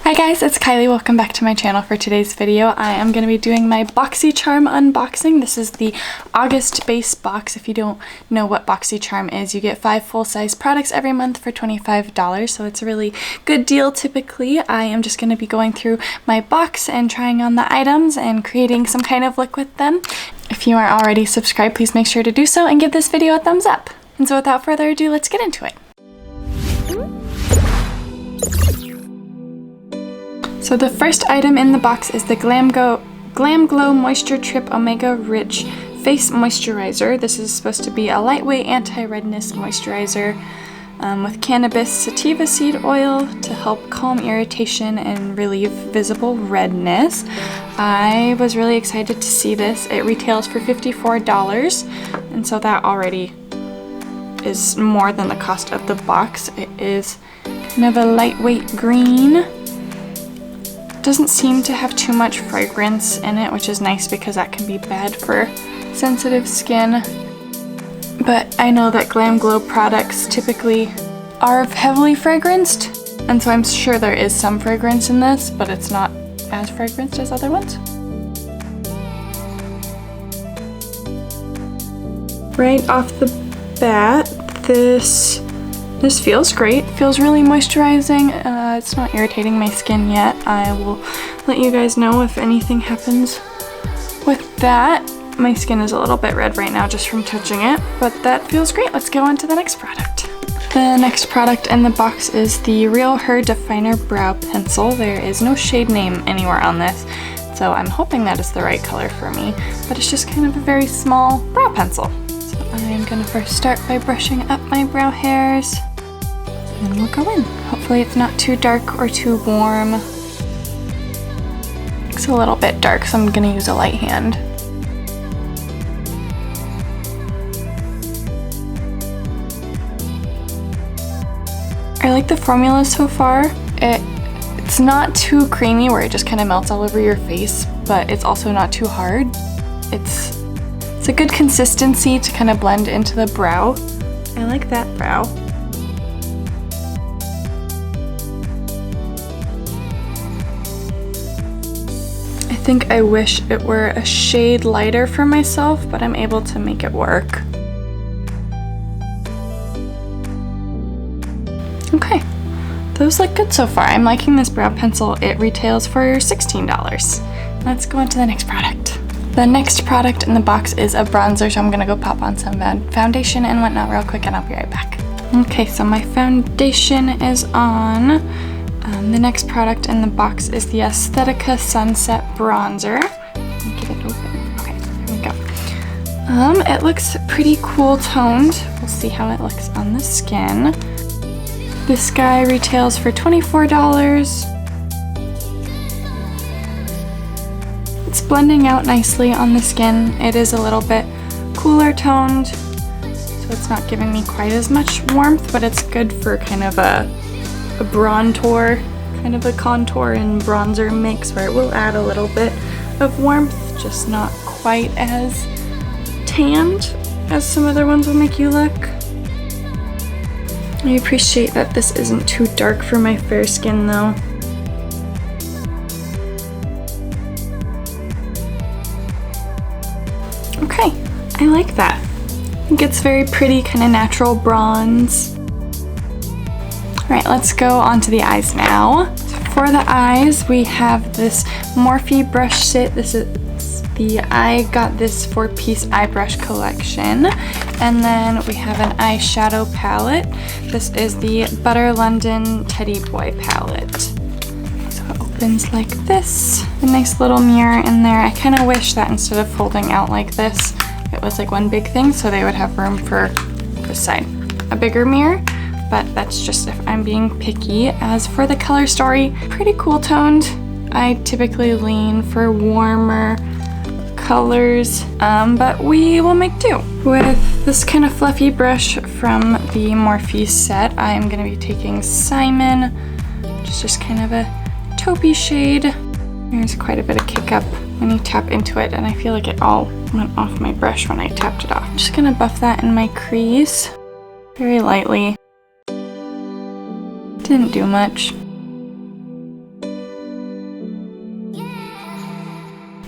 Hi guys, it's Kylie. Welcome back to my channel. For today's video, I am going to be doing my Boxycharm unboxing. This is the August base box. If you don't know what Boxycharm is, you get 5 full-size products every month for $25, so it's a really good deal typically. I am just going to be going through my box and trying on the items and creating some kind of look with them. If you aren't already subscribed, please make sure to do so and give this video a thumbs up. And so without further ado, let's get into it. So the first item in the box is the Glamglow Moistertrip Omega Rich Face Moisturizer. This is supposed to be a lightweight anti-redness moisturizer with cannabis sativa seed oil to help calm irritation and relieve visible redness. I was really excited to see this. It retails for $54, and so that already is more than the cost of the box. It is kind of a lightweight green. Doesn't seem to have too much fragrance in it, which is nice because that can be bad for sensitive skin. But I know that Glamglow products typically are heavily fragranced, and so I'm sure there is some fragrance in this, but it's not as fragranced as other ones. Right off the bat, this feels great. Feels really moisturizing. It's not irritating my skin yet. I will let you guys know if anything happens with that. My skin is a little bit red right now just from touching it, but that feels great. Let's go on to the next product. The next product in the box is the REALHER Definer Brow Pencil. There is no shade name anywhere on this, so I'm hoping that is the right color for me, but it's just kind of a very small brow pencil. So I'm gonna first start by brushing up my brow hairs, and we'll go in. Hopefully it's not too dark or too warm. It's a little bit dark, so I'm gonna use a light hand. I like the formula so far. It's not too creamy where it just kind of melts all over your face, but it's also not too hard. It's a good consistency to kind of blend into the brow. I like that brow. I think I wish it were a shade lighter for myself, but I'm able to make it work. Okay, those look good so far. I'm liking this brow pencil. It retails for $16. Let's go on to the next product. The next product in the box is a bronzer, so I'm gonna go pop on some foundation and whatnot real quick, and I'll be right back. Okay, so my foundation is on. The next product in the box is the Aesthetica Sunset Bronzer. Let me get it open. Okay, here we go. It looks pretty cool toned. We'll see how it looks on the skin. This guy retails for $24. It's blending out nicely on the skin. It is a little bit cooler toned, so it's not giving me quite as much warmth, but it's good for kind of a bronzer, kind of a contour and bronzer mix where it will add a little bit of warmth, just not quite as tanned as some other ones will make you look. I appreciate that this isn't too dark for my fair skin though. Okay, I like that. I think it's very pretty, kind of natural bronze. Alright, let's go on to the eyes now. For the eyes, we have this Morphe brush set. I got this 4-piece eye brush collection. And then we have an eyeshadow palette. This is the Butter London Teddy Boy palette. So it opens like this. A nice little mirror in there. I kind of wish that instead of folding out like this, it was like one big thing, so they would have room for this side. A bigger mirror, but that's just if I'm being picky. As for the color story, pretty cool toned. I typically lean for warmer colors, but we will make do. With this kind of fluffy brush from the Morphe set, I am going to be taking Simon, which is just kind of a taupey shade. There's quite a bit of kick up when you tap into it, and I feel like it all went off my brush when I tapped it off. I'm just going to buff that in my crease very lightly. Didn't do much.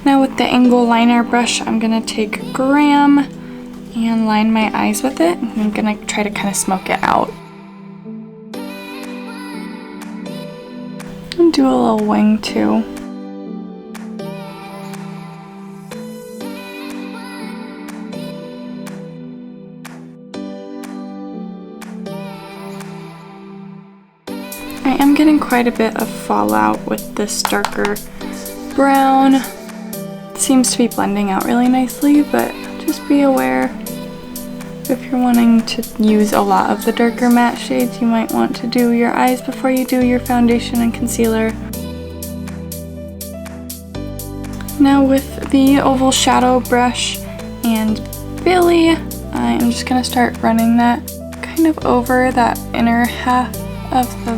Now with the angle liner brush, I'm gonna take Graham and line my eyes with it. And I'm gonna try to kind of smoke it out. And do a little wing too. I am getting quite a bit of fallout with this darker brown. It seems to be blending out really nicely, but just be aware if you're wanting to use a lot of the darker matte shades, you might want to do your eyes before you do your foundation and concealer. Now with the oval shadow brush and Billy, I am just going to start running that kind of over that inner half of the,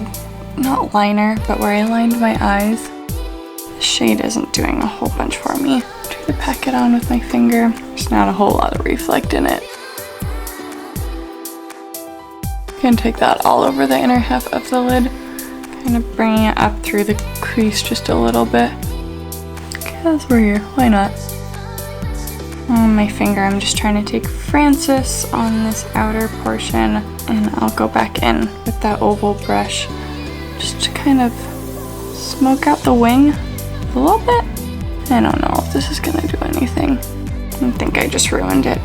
not liner, but where I lined my eyes. The shade isn't doing a whole bunch for me. Try to pack it on with my finger. There's not a whole lot of reflect in it. Gonna take that all over the inner half of the lid, kind of bringing it up through the crease just a little bit. Because we're here, why not? On my finger, I'm just trying to take Francis on this outer portion, and I'll go back in with that oval brush just to kind of smoke out the wing a little bit. I don't know if this is gonna do anything. I think I just ruined it.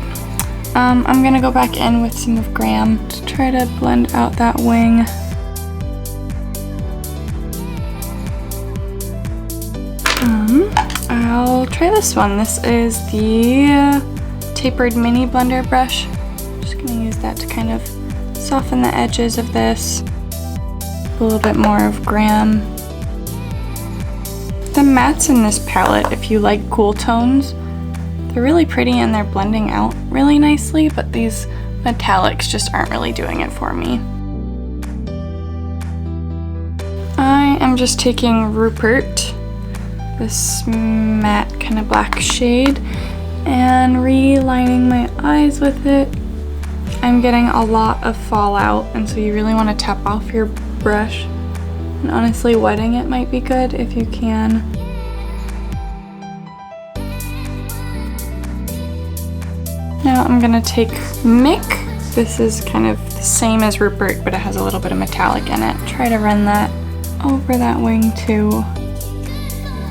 I'm gonna go back in with some of Graham to try to blend out that wing. I'll try this one. This is the tapered mini blender brush. I'm just gonna use that to kind of soften the edges of this. A little bit more of Graham. The mattes in this palette, if you like cool tones, they're really pretty and they're blending out really nicely, but these metallics just aren't really doing it for me. I am just taking Rupert, this matte kind of black shade, and relining my eyes with it. I'm getting a lot of fallout, and so you really want to tap off your brush. And honestly, wetting it might be good if you can. Now I'm gonna take Mick. This is kind of the same as Rupert, but it has a little bit of metallic in it. Try to run that over that wing too,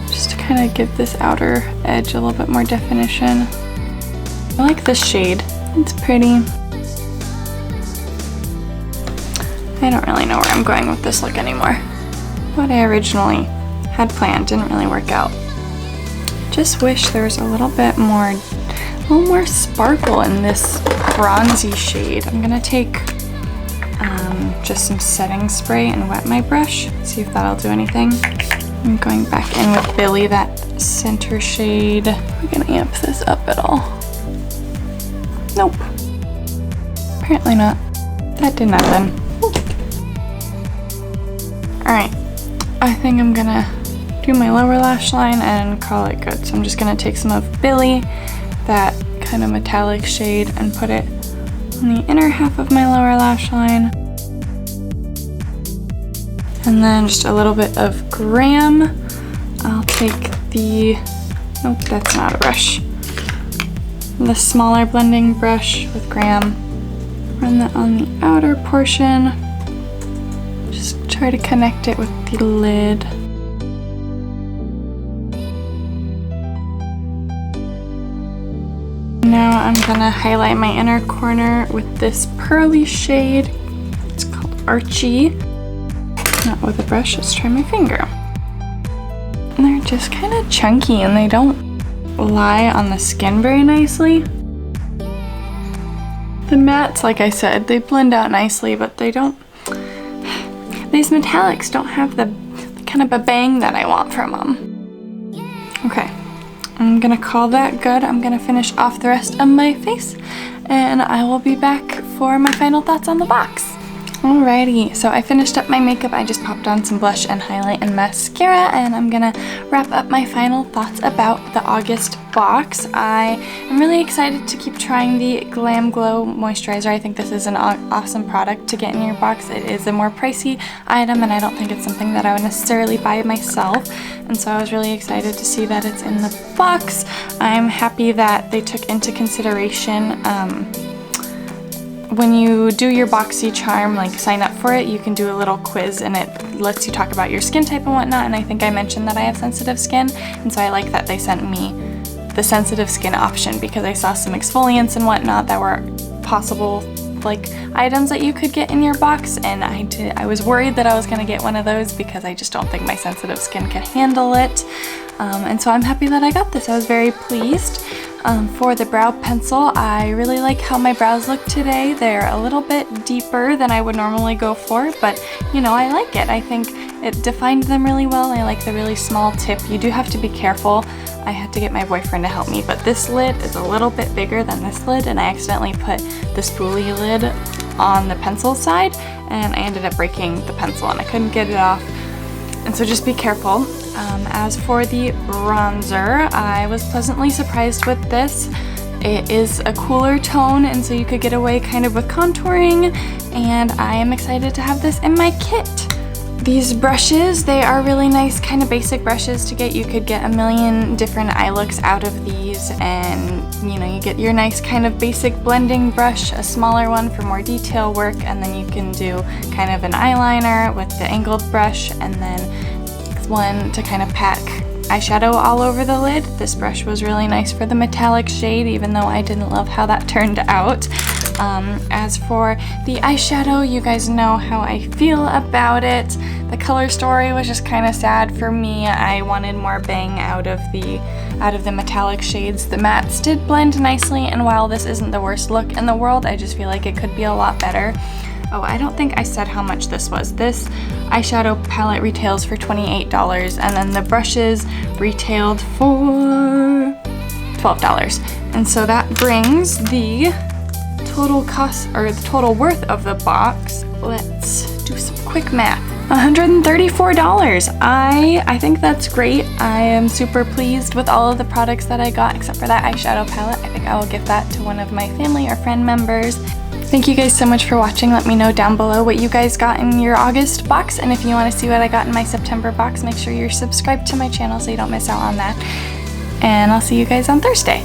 just to kind of give this outer edge a little bit more definition. I like this shade, it's pretty. I don't really know where I'm going with this look anymore. What I originally had planned didn't really work out. Just wish there was a little more sparkle in this bronzy shade. I'm gonna take just some setting spray and wet my brush, see if that'll do anything. I'm going back in with Billy, that center shade. We're gonna amp this up at all. Nope. Apparently not. That did nothing. Alright, I think I'm gonna do my lower lash line and call it good. So I'm just gonna take some of Billy, that kind of metallic shade, and put it on the inner half of my lower lash line. And then just a little bit of Graham. I'll take the, nope, that's not a brush. The smaller blending brush with Graham. Run that on the outer portion. Just try to connect it with the lid. Now I'm gonna highlight my inner corner with this pearly shade. It's called Archie. Not with a brush, let's try my finger. And they're just kind of chunky and they don't lie on the skin very nicely. The mattes, like I said, they blend out nicely, but they don't, these metallics don't have the kind of a bang that I want from them. Okay. I'm gonna call that good. I'm gonna finish off the rest of my face and I will be back for my final thoughts on the box. Alrighty, so I finished up my makeup. I just popped on some blush and highlight and mascara, and I'm gonna wrap up my final thoughts about the August box. I am really excited to keep trying the Glamglow moisturizer. I think this is an awesome product to get in your box. It is a more pricey item, and I don't think it's something that I would necessarily buy myself, and so I was really excited to see that it's in the box. I'm happy that they took into consideration when you do your Boxycharm, like sign up for it, you can do a little quiz and it lets you talk about your skin type and whatnot, and I think I mentioned that I have sensitive skin, and so I like that they sent me the sensitive skin option because I saw some exfoliants and whatnot that were possible like items that you could get in your box, and I was worried that I was gonna get one of those because I just don't think my sensitive skin could handle it, and so I'm happy that I got this. I was very pleased. For the brow pencil, I really like how my brows look today. They're a little bit deeper than I would normally go for, but you know, I like it. I think it defined them really well. I like the really small tip. You do have to be careful. I had to get my boyfriend to help me, but this lid is a little bit bigger than this lid, and I accidentally put the spoolie lid on the pencil side, and I ended up breaking the pencil and I couldn't get it off. And so just be careful. As for the bronzer, I was pleasantly surprised with this. It is a cooler tone, and so you could get away kind of with contouring, and I am excited to have this in my kit. These brushes, they are really nice kind of basic brushes to get. You could get a million different eye looks out of these, and you know, you get your nice kind of basic blending brush, a smaller one for more detail work, and then you can do kind of an eyeliner with the angled brush, and then one to kind of pack eyeshadow all over the lid. This brush was really nice for the metallic shade, even though I didn't love how that turned out. As for the eyeshadow, you guys know how I feel about it. The color story was just kind of sad for me. I wanted more bang out of the metallic shades. The mattes did blend nicely, and while this isn't the worst look in the world, I just feel like it could be a lot better. Oh, I don't think I said how much this was. This eyeshadow palette retails for $28, and then the brushes retailed for $12. And so that brings the total cost, or the total worth of the box. Let's do some quick math. $134. I think that's great. I am super pleased with all of the products that I got, except for that eyeshadow palette. I think I will give that to one of my family or friend members. Thank you guys so much for watching. Let me know down below what you guys got in your August box, and if you want to see what I got in my September box, make sure you're subscribed to my channel so you don't miss out on that. And I'll see you guys on Thursday.